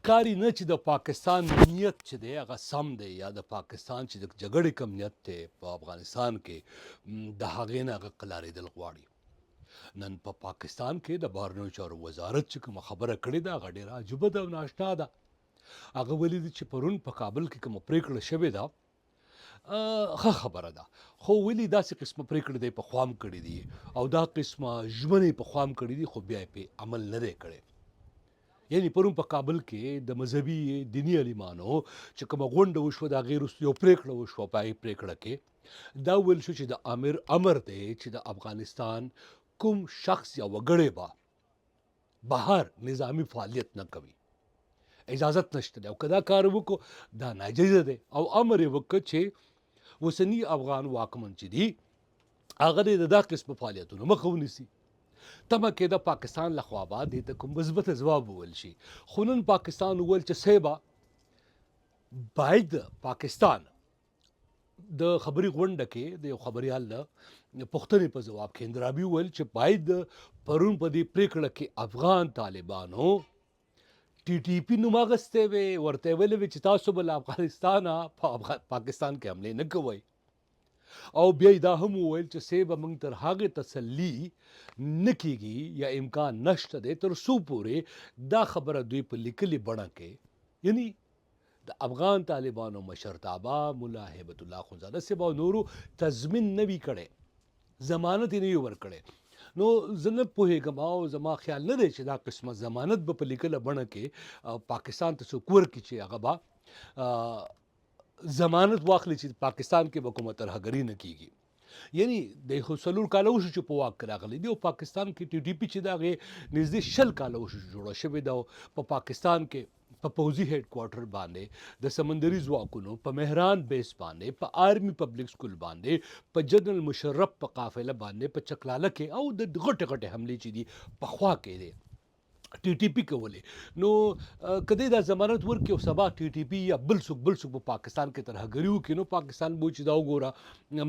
ښکاري نه چې د پاکستان نیت چې دی هغه سم دی یا د پاکستان چې د جګړې کم نیت دی په افغانستان کې د هغې نه هغه قلارېدل غواړي. نن په پاکستان کې د بهرنیو چارو وزارت چې کومه خبره کړې ده هغه ډېره عجیبه ده او ناشنا ده. هغه ویلي دي چې پرون په کابل کې کومه پرېکړه شوې ده ښه خبره ده، خو ولې داسې قسمه پرېکړې دی پخوا هم کړې دي او دا قسمه ژمنې پخوا هم کړې دي خو بیا یې پې عمل نه دی کړی. یعنی پرون په کابل کې د مذهبي دیني عالمانو چې کومه غونډه وشوه د هغې وروسته یو پرېکړه وشوه. په هغې پرېکړه کې دا ویل شو چې د امر دی چې د افغانستان کوم شخص یا وګړی به بهر نظامی فعالیت نه کوي، اجازت نشته دی او که دا کار وکړو دا ناجیزه دی او امر یې وکړ چې اوسني افغان واکمن چې دي هغه د دا قسمه فعالیتونو مخه ونیسي. تمه کېده پاکستان لخوا به دې ته کوم مثبته ځواب وویل شي، خو نن پاکستان وویل چې صیبه باید پاکستان د خبري غونډه کې د یو خبریال د پوښتنې په ځواب کې اندرابي وویل چې باید پرون په دې پرېکړه کې افغان طالبانو ټي ټي پي نوم اخیستی وی، ورته یې ویلي وي چې تاسو به له افغانستانه په پاکستان کې حملې نه کوئ او بیا دا هم وویل چې صیبه موږ تر هغې تسلي نه کیږي یا امکان نشته دی تر څو پورې دا خبره دوی په لیکلې بڼه کې یعنی د افغان طالبانو مشرتابه ملا هیبت الله اخندزاده صاحب او نورو تضمین نه وي کړی، ضمانت یې نه وي ورکړی. نو زه نه پوهېږم او زما خیال نه دی چې دا قسمه ضمانت به په لیکله بڼه کې پاکستان ته څوک ورکړي چې هغه به ضمانت واخلي چې پاکستان کې به کومه ترهګري نه کیږي. یعنی د خو څلور کاله وشو چې په واک کې راغلی دی او پاکستان کې ټي ټي پي چې د هغې نږدې 20 کاله وشو جوړه شوې ده او په پاکستان کې په پوځي هیډ کوارټر باندې د سمندري ځواکونو په مهران بیس باندې په آرمي پبلک سکول باندې په جنرال مشرف په قافله باندې په چکلاله کې او د غټې غټې حملې چې دي پخوا کې دی ټي ټي پي کولې. نو کدی دا ضمانت ورکړي او سبا ټي ټي پي یا بل څوک په پاکستان کې ترهګري وکړي نو پاکستان به چې دا وګوره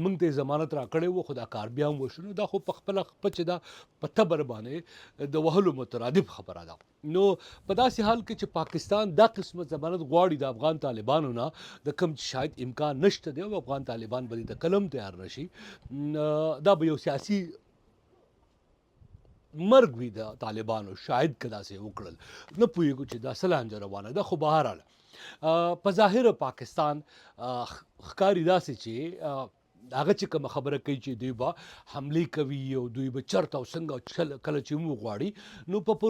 موږ ته ضمانت راکړی و خو دا کار بیا هم وشو، نو دا خو په خپله چې دا په تبر باندې د وهلو مترادف خبره ده. نو په داسې حال کې چې پاکستان دا قسمه ضمانت غواړي د افغان طالبانو نه د کوم شاید امکان نشته دی او افغان طالبان به د قلم تیار نشي، دا به یو سیاسي مرګ وي د طالبانو شاید که داسې وکړل، نه پوهېږو چې دا څه لانجه روانه ده. خو بهرحال په ظاهره پاکستان ښکاري داسې چې هغه چې کومه خبره کوي چې دوی به حملې کوي او دوی به چرته او څنګه کله چې وغواړي نو په